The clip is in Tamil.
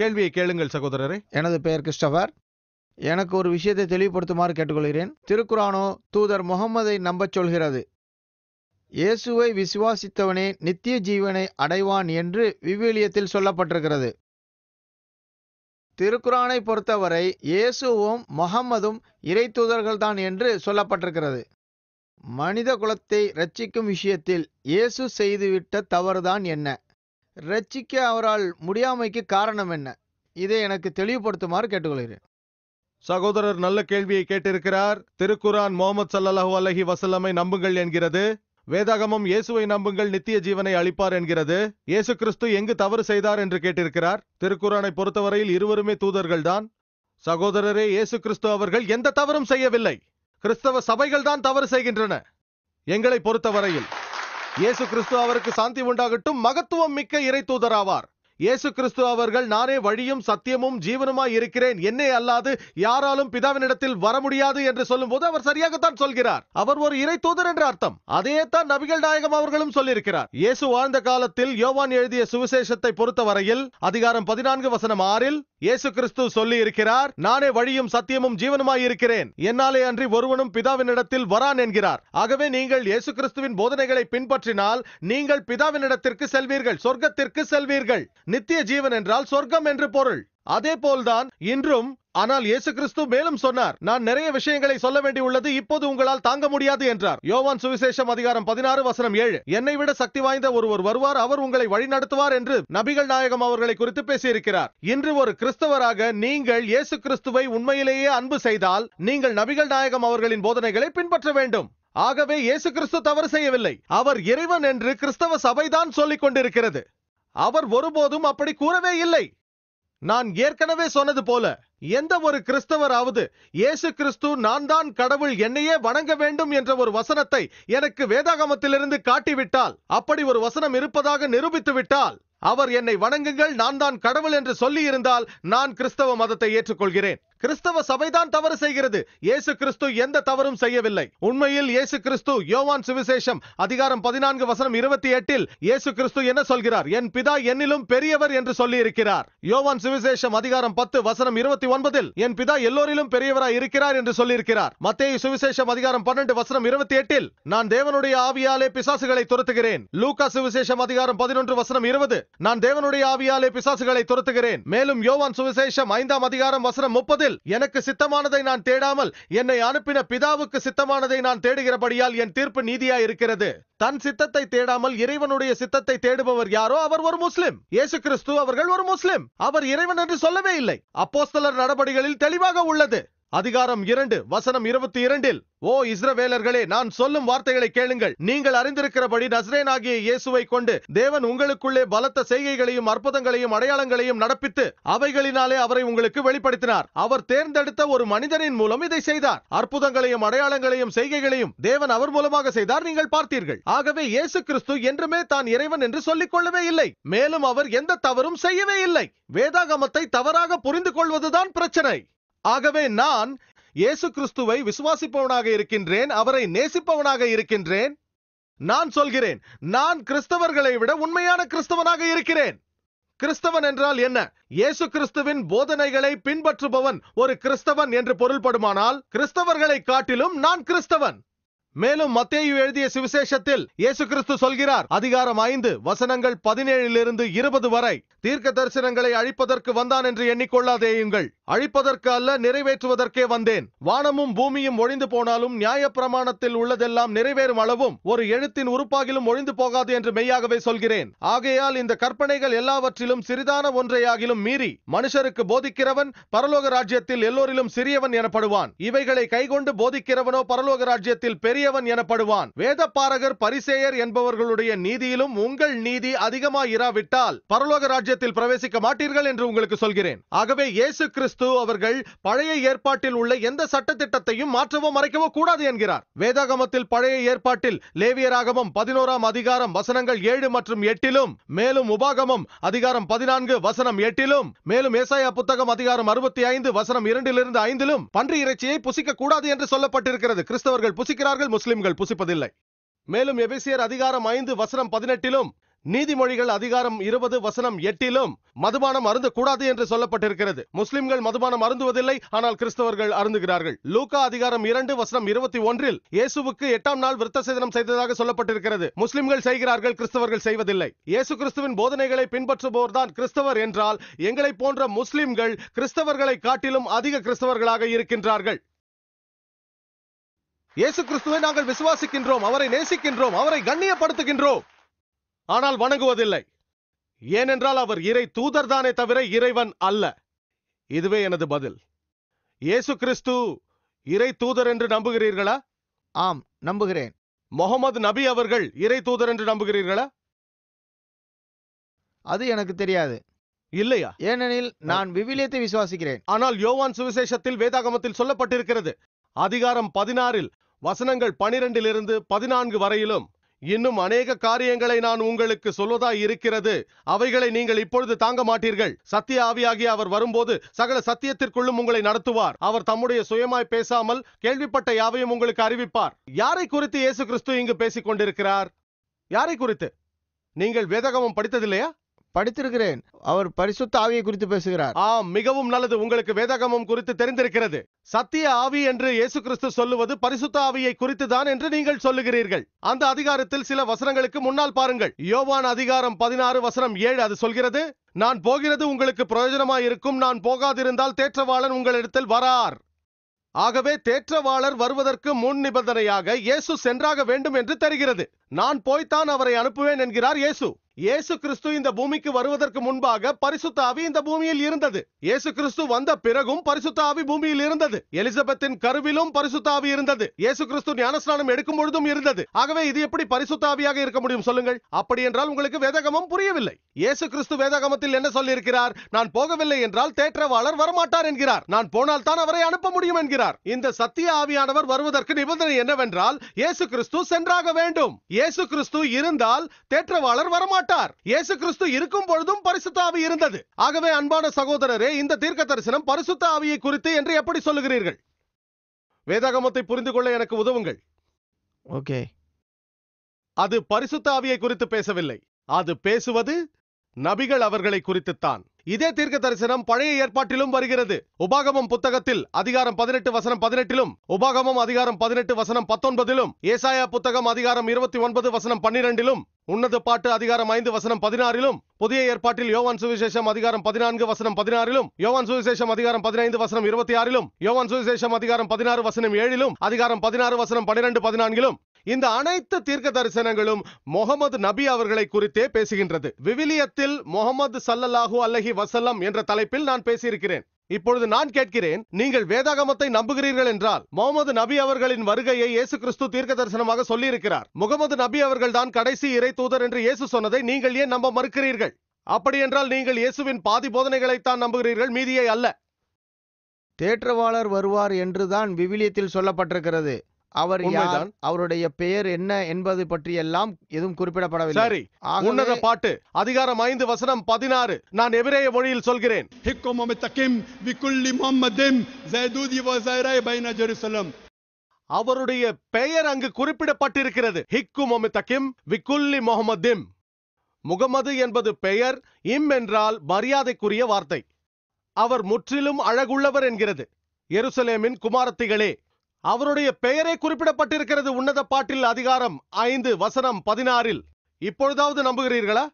கேள்வியை கேளுங்கள் சகோதரரே. எனது பெயர் கிறிஸ்டபர். எனக்கு ஒரு விஷயத்தை தெளிவுபடுத்துமாறு கேட்டுக்கொள்கிறேன். திருக்குரானோ தூதர் முகம்மதை நம்பச் சொல்கிறது. இயேசுவை விசுவாசித்தவனே நித்திய ஜீவனை அடைவான் என்று விவிலியத்தில் சொல்லப்பட்டிருக்கிறது. திருக்குரானை பொறுத்தவரை இயேசுவும் முகம்மதும் இறை தூதர்கள்தான் என்று சொல்லப்பட்டிருக்கிறது. மனித குலத்தை இரட்சிக்கும் விஷயத்தில் இயேசு செய்துவிட்ட தவறுதான் என்ன? இரட்சிக்க அவரால் முடியாமைக்கு காரணம் என்ன? இதை எனக்கு தெளிவுபடுத்துமாறு கேட்டுக்கொள்கிறேன். சகோதரர் நல்ல கேள்வியை கேட்டிருக்கிறார். திருக்குரான் முஹம்மது ஸல்லல்லாஹு அலைஹி வஸல்லமை நம்புங்கள் என்கிறது. வேதாகமம் இயேசுவை நம்புங்கள் நித்திய ஜீவனை அளிப்பார் என்கிறது. இயேசு கிறிஸ்து எங்கு தவறு செய்தார் என்று கேட்டிருக்கிறார். திருக்குரானை பொறுத்தவரையில் இருவருமே தூதர்கள்தான். சகோதரரே, இயேசு கிறிஸ்து அவர்கள் எந்த தவறும் செய்யவில்லை. கிறிஸ்தவ சபைகள் தான் தவறு செய்கின்றன. எங்களை பொறுத்தவரையில் இயேசு கிறிஸ்து அவருக்கு சாந்தி உண்டாகட்டும் மகத்துவம் மிக்க இறை தூதராவார். இயேசு கிறிஸ்து அவர்கள் நானே வழியும் சத்தியமும் ஜீவனுமாய் இருக்கிறேன், என்னை அல்லாது யாராலும் பிதாவினிடத்தில் வர முடியாது என்று சொல்லும் போது அவர் சரியாகத்தான் சொல்கிறார். அவர் ஒரு இறை தூதர் என்று அர்த்தம். அதையே தான் நபிகள் நாயகம் அவர்களும் சொல்லியிருக்கிறார். இயேசு வாழ்ந்த காலத்தில் யோவான் எழுதிய சுவிசேஷத்தை பொறுத்தவரையில் அதிகாரம் 14 வசனம் 6 இயேசு கிறிஸ்து சொல்லி இருக்கிறார், நானே வழியும் சத்தியமும் ஜீவனுமாய் இருக்கிறேன், என்னாலே அன்றி ஒருவனும் பிதாவினிடத்தில் வரான் என்கிறார். ஆகவே நீங்கள் இயேசு கிறிஸ்துவின் போதனைகளை பின்பற்றினால் நீங்கள் பிதாவினிடத்திற்கு செல்வீர்கள், சொர்க்கத்திற்கு செல்வீர்கள். நித்திய ஜீவன் என்றால் சொர்க்கம் என்று பொருள். அதே போல்தான் இன்றும். ஆனால் இயேசு கிறிஸ்து மேலும் சொன்னார், நான் நிறைய விஷயங்களை சொல்ல வேண்டி உள்ளது, இப்போது உங்களால் தாங்க முடியாது என்றார். யோவான் சுவிசேஷம் அதிகாரம் 16 வசனம் 7 என்னை விட சக்தி வாய்ந்த ஒருவர் வருவார், அவர் உங்களை வழிநடத்துவார் என்று நபிகள் நாயகம் அவர்களை குறித்து பேசியிருக்கிறார். இன்று ஒரு கிறிஸ்தவராக நீங்கள் இயேசு கிறிஸ்துவை உண்மையிலேயே அன்பு செய்தால் நீங்கள் நபிகள் நாயகம் அவர்களின் போதனைகளை பின்பற்ற வேண்டும். ஆகவே இயேசு கிறிஸ்து தவறு செய்யவில்லை. அவர் இறைவன் என்று கிறிஸ்தவ சபைதான் சொல்லிக் கொண்டிருக்கிறது. அவர் ஒருபோதும் அப்படி கூறவே இல்லை. நான் ஏற்கனவே சொன்னது போல எந்த ஒரு கிறிஸ்தவராவது இயேசு கிறிஸ்து நான் தான் கடவுள், என்னையே வணங்க வேண்டும் என்ற ஒரு வசனத்தை எனக்கு வேதாகமத்திலிருந்து காட்டிவிட்டால், அப்படி ஒரு வசனம் இருப்பதாக நிரூபித்து விட்டால், அவர் என்னை வணங்குங்கள் நான் தான் கடவுள் என்று சொல்லி இருந்தால் நான் கிறிஸ்தவ மதத்தை ஏற்றுக்கொள்கிறேன். கிறிஸ்தவ சபைதான் தவறு செய்கிறது. இயேசு கிறிஸ்து எந்த தவறும் செய்யவில்லை. உண்மையில் இயேசு கிறிஸ்து யோவான் சுவிசேஷம் அதிகாரம் 14 வசனம் 28 இயேசு கிறிஸ்து என்ன சொல்கிறார்? என் பிதா என்னிலும் பெரியவர் என்று சொல்லி இருக்கிறார். யோவான் சுவிசேஷம் அதிகாரம் 10 வசனம் 29 என் பிதா எல்லோரிலும் பெரியவராய் இருக்கிறார் என்று சொல்லி இருக்கிறார். மத்தேயு சுவிசேஷம் அதிகாரம் 12 வசனம் 28 நான் தேவனுடைய ஆவியாலே பிசாசுகளை துரத்துகிறேன். லூக்கா சுவிசேஷம் அதிகாரம் 11 வசனம் 20 நான் தேவனுடைய ஆவியாலே பிசாசுகளை துரத்துகிறேன். மேலும் யோவான் சுவிசேஷம் 5 அதிகாரம் வசனம் 30 எனக்கு சித்தமானதை நான் தேடாமல் என்னை அனுப்பின பிதாவுக்கு சித்தமானதை நான் தேடுகிறபடியால் என் தீர்ப்பு நீதியாய் இருக்கிறது. தன் சித்தத்தை தேடாமல் இறைவனுடைய சித்தத்தை தேடுபவர் யாரோ அவர் ஒரு முஸ்லிம். இயேசு கிறிஸ்து அவர்கள் ஒரு முஸ்லிம். அவர் இறைவன் என்று சொல்லவே இல்லை. அப்போஸ்தலர் நடபடிகளில் தெளிவாக உள்ளது. அதிகாரம் 2 வசனம் 22 ஓ இஸ்ரவேலர்களே, நான் சொல்லும் வார்த்தைகளை கேளுங்கள். நீங்கள் அறிந்திருக்கிறபடி நசரேயனாகிய இயேசுவை கொண்டு தேவன் உங்களுக்குள்ளே பலத்த செய்கைகளையும் அற்புதங்களையும் அடையாளங்களையும் நடப்பித்து அவைகளினாலே அவரை உங்களுக்கு வெளிப்படுத்தினார். அவர் தேர்ந்தெடுத்த ஒரு மனிதனின் மூலம் இதை செய்தார். அற்புதங்களையும் அடையாளங்களையும் செய்கைகளையும் தேவன் அவர் மூலமாக செய்தார், நீங்கள் பார்த்தீர்கள். ஆகவே இயேசு கிறிஸ்து என்றுமே தான் இறைவன் என்று சொல்லிக் கொள்ளவே இல்லை. மேலும் அவர் எந்த தவறும் செய்யவே இல்லை. வேதாகமத்தை தவறாக புரிந்து கொள்வதுதான் பிரச்சனை. ஆகவே நான் இயேசு கிறிஸ்துவை விசுவாசிப்பவனாக இருக்கின்றேன், அவரை நேசிப்பவனாக இருக்கின்றேன். நான் சொல்கிறேன், நான் கிறிஸ்தவர்களை விட உண்மையான கிறிஸ்தவனாக இருக்கிறேன். கிறிஸ்தவன் என்றால் என்ன? இயேசு கிறிஸ்துவின் போதனைகளை பின்பற்றுபவன் ஒரு கிறிஸ்தவன் என்று பொருள்படுமானால் கிறிஸ்தவர்களை காட்டிலும் நான் கிறிஸ்தவன். மேலும் மத்தேயு எழுதிய சுவிசேஷத்தில் இயேசு கிறிஸ்து சொல்கிறார், அதிகாரம் 5 வசனங்கள் 17 20 வரை தீர்க்க தரிசனங்களை அழிப்பதற்கு வந்தான் என்று எண்ணிக்கொள்ளாதேயுங்கள். அழிப்பதற்கு அல்ல, நிறைவேற்றுவதற்கே வந்தேன். வானமும் பூமியும் ஒழிந்து போனாலும் நியாயப்பிரமாணத்தில் உள்ளதெல்லாம் நிறைவேறும் அளவும் ஒரு எழுத்தின் உறுப்பாகிலும் ஒழிந்து போகாது என்று மெய்யாகவே சொல்கிறேன். ஆகையால் இந்த கற்பனைகள் எல்லாவற்றிலும் சிறிதான ஒன்றையாகிலும் மீறி மனுஷருக்கு போதிக்கிறவன் பரலோக ராஜ்யத்தில் எல்லோரிலும் சிறியவன் எனப்படுவான். இவைகளை கைகொண்டு போதிக்கிறவனோ பரலோக ராஜ்யத்தில் பெரியவன் எனப்படுவான். வேதபாரகர் பரிசேயர் என்பவர்களுடைய நீதியிலும் உங்கள் நீதி அதிகமாயிராவிட்டால் பரலோக ராஜ்யத்தில் பிரவேசிக்க மாட்டீர்கள் என்று உங்களுக்கு சொல்கிறேன். ஆகவே இயேசு கிறிஸ்து அவர்கள் பழைய ஏற்பாட்டில் உள்ள எந்த சட்டத்திட்டத்தையும் மாற்றவோ மறைக்கவோ கூடாது என்கிறார். வேதாகமத்தில் பழைய ஏற்பாட்டில் லேவியராகமம் 11 அதிகாரம் வசனங்கள் 7 மற்றும் 8 மேலும் உபாகமம் அதிகாரம் 14 வசனம் 8 மேலும் ஏசாயா புத்தகம் அதிகாரம் 65 வசனம் 2 5 பன்றி இறைச்சியை புசிக்க கூடாது என்று சொல்லப்பட்டிருக்கிறது. கிறிஸ்தவர்கள் புசிக்கிறார்கள், முஸ்லிம்கள் புசிப்பதில்லை. மேலும் எபேசியர் அதிகாரம் 5 வசனம் 18 நீதிமொழிகள் அதிகாரம் 20 வசனம் 8 மதுபானம் அருந்த கூடாது என்று சொல்லப்பட்டிருக்கிறது. முஸ்லிம்கள் மதுபானம் அருந்துவதில்லை, ஆனால் கிறிஸ்தவர்கள் அருந்துகிறார்கள். லூக்கா அதிகாரம் 2 வசனம் 21 இயேசுவுக்கு 8ஆம் நாள் விருத்த சேதனம் செய்ததாக சொல்லப்பட்டிருக்கிறது. முஸ்லிம்கள் செய்கிறார்கள், கிறிஸ்தவர்கள் செய்வதில்லை. இயேசு கிறிஸ்துவின் போதனைகளை பின்பற்றுபவர் தான் கிறிஸ்தவர் என்றால் எங்களை போன்ற முஸ்லிம்கள் கிறிஸ்தவர்களை காட்டிலும் அதிக கிறிஸ்தவர்களாக இருக்கின்றார்கள். இயேசு கிறிஸ்துவை நாங்கள் விசுவாசிக்கின்றோம், அவரை நேசிக்கின்றோம், அவரை கண்ணியப்படுத்துகின்றோம், ஆனால் வணங்குவதில்லை. ஏனென்றால் அவர் இறை தூதர் தானே தவிர இறைவன் அல்ல. இதுவே எனது பதில். இயேசு கிறிஸ்து இறை தூதர் என்று நம்புகிறீர்களா? ஆம், நம்புகிறேன். முகமது நபி அவர்கள் இறை தூதர் என்று நம்புகிறீர்களா? அது எனக்கு தெரியாது. இல்லையா? ஏனெனில் நான் விவிலியத்தை விசுவாசிக்கிறேன். ஆனால் யோவான் சுவிசேஷத்தில் வேதாகமத்தில் சொல்லப்பட்டிருக்கிறது. அதிகாரம் 16 வசனங்கள் 12 14 வரையிலும் இன்னும் அநேக காரியங்களை நான் உங்களுக்கு சொல்வதாய் இருக்கிறது, அவைகளை நீங்கள் இப்பொழுது தாங்க மாட்டீர்கள். சத்திய ஆவியாகிய அவர் வரும்போது சகல சத்தியத்திற்குள்ளும் உங்களை நடத்துவார். அவர் தம்முடைய சுயமாய் பேசாமல் கேள்விப்பட்ட யாவையும் உங்களுக்கு அறிவிப்பார். யாரை குறித்து இயேசு கிறிஸ்து இங்கு பேசிக் கொண்டிருக்கிறார்? யாரை குறித்து? நீங்கள் வேதாகமம் படித்ததில்லையா? படித்திருக்கிறேன். அவர் பரிசுத்த ஆவியை குறித்து பேசுகிறார். ஆம், மிகவும் நல்லது. உங்களுக்கு வேதாகமம் குறித்து தெரிந்திருக்கிறது. சத்திய ஆவி என்று இயேசு கிறிஸ்து சொல்லுவது பரிசுத்த ஆவியை குறித்து தான் என்று நீங்கள் சொல்லுகிறீர்கள். அந்த அதிகாரத்தில் சில வசனங்களுக்கு முன்னால் பாருங்கள். யோவான் அதிகாரம் 16 வசனம் 7 அது சொல்கிறது, நான் போகிறது உங்களுக்கு பிரயோஜனமாய் இருக்கும், நான் போகாதிருந்தால் தேற்றவாளன் உங்களிடத்தில் வரார். ஆகவே தேற்றவாளர் வருவதற்கு முன் நிபந்தனையாக இயேசு சென்றாக வேண்டும் என்று தெரிகிறது. நான் போய்த்தான் அவரை அனுப்புவேன் என்கிறார் இயேசு. இயேசு கிறிஸ்து இந்த பூமிக்கு வருவதற்கு முன்பாக பரிசுத்த ஆவி இந்த பூமியில் இருந்தது. இயேசு கிறிஸ்து வந்த பிறகும் பரிசுத்த ஆவி பூமியில் இருந்தது. எலிசபெத்தின் கருவிலும் பரிசுத்த ஆவி இருந்தது. இயேசு கிறிஸ்து ஞானஸ்நானம் எடுக்கும் பொழுதும் இருந்தது. ஆகவே இது எப்படி பரிசுத்த ஆவியாக இருக்க முடியும் சொல்லுங்கள்? அப்படி என்றால் உங்களுக்கு வேதாகமம் புரியவில்லை. இயேசு கிறிஸ்து வேதாகமத்தில் என்ன சொல்லியிருக்கிறார்? நான் போகவில்லை என்றால் தேற்றவாளர் வரமாட்டார் என்கிறார். நான் போனால் தான் அவரை அனுப்ப முடியும் என்கிறார். இந்த சத்திய ஆவியானவர் வருவதற்கு நிபந்தனை என்னவென்றால் இயேசு கிறிஸ்து சென்றாக வேண்டும். இயேசு கிறிஸ்து இருந்தால் தேற்றவாளர் வரமாட்டார். இயேசு கிறிஸ்து இருக்கும் பொழுதும் பரிசுத்த ஆவி இருந்தது. ஆகவே அன்பான சகோதரரே, இந்த தீர்க்க தரிசனம் பரிசுத்த ஆவியை குறித்து என்று எப்படி சொல்லுகிறீர்கள்? வேதாகமத்தை புரிந்து கொள்ள எனக்கு உதவுங்கள். ஓகே. அது பரிசுத்த ஆவியை குறித்து பேசவில்லை. அது பேசுவது நபிகள் அவர்களை குறித்துத்தான். இதே தீர்க்க தரிசனம் பழைய ஏற்பாட்டிலும் வருகிறது. உபாகமம் புத்தகத்தில் அதிகாரம் 18 வசனம் 18 உபாகமம் அதிகாரம் 18 வசனம் 19 ஏசாயா புத்தகம் அதிகாரம் 29 வசனம் 12 உன்னத பாட்டு அதிகாரம் 5 வசனம் 16 புதிய ஏற்பாட்டில் யோவான் சுவிசேஷம் அதிகாரம் 14 வசனம் 16 யோவான் சுவிசேஷம் அதிகாரம் 15 வசனம் 26 யோவான் சுவிசேஷம் அதிகாரம் 16 வசனம் 7 அதிகாரம் 16 வசனம் 12 14 இந்த அனைத்து தீர்க்க தரிசனங்களும் முகமது நபி அவர்களை குறித்தே பேசுகின்றது. விவிலியத்தில் முகமது ஸல்லல்லாஹு அலைஹி வஸல்லம் என்ற தலைப்பில் நான் பேசியிருக்கிறேன். இப்பொழுது நான் கேட்கிறேன், நீங்கள் வேதாகமத்தை நம்புகிறீர்கள் என்றால் முகமது நபி அவர்களின் வருகையை இயேசு கிறிஸ்து தீர்க்க தரிசனமாக சொல்லியிருக்கிறார். முகமது நபி அவர்கள் தான் கடைசி இறை தூதர் என்று இயேசு சொன்னதை நீங்கள் ஏன் நம்ப மறுக்கிறீர்கள்? அப்படி என்றால் நீங்கள் இயேசுவின் பாதி போதனைகளைத்தான் நம்புகிறீர்கள், மீதியை அல்ல. தேற்றவாளர் வருவார் என்றுதான் விவிலியத்தில் சொல்லப்பட்டிருக்கிறது. அவர் யார், அவருடைய பெயர் என்ன என்பது பற்றி எல்லாம் எதுவும் குறிப்பிடப்படவில்லை. சரி, உன்னத பாட்டு அதிகாரம் 5 வசனம் 16 நான் எபிரேய மொழியில் சொல்கிறேன். அவருடைய பெயர் அங்கு குறிப்பிடப்பட்டிருக்கிறது. ஹிக்குமொமிதகிம் விக்குல்லி முஹம்மதிம். முகமது என்பது பெயர், இம் என்றால் மரியாதைக்குரிய வார்த்தை. அவர் முற்றிலும் அழகுள்ளவர் என்கிறது. எருசலேமின் குமாரத்திகளே, அவருடைய பெயரே குறிப்பிடப்பட்டிருக்கிறது உன்னத பாட்டில் அதிகாரம் 5 வசனம் 16. இப்பொழுதாவது நம்புகிறீர்களா?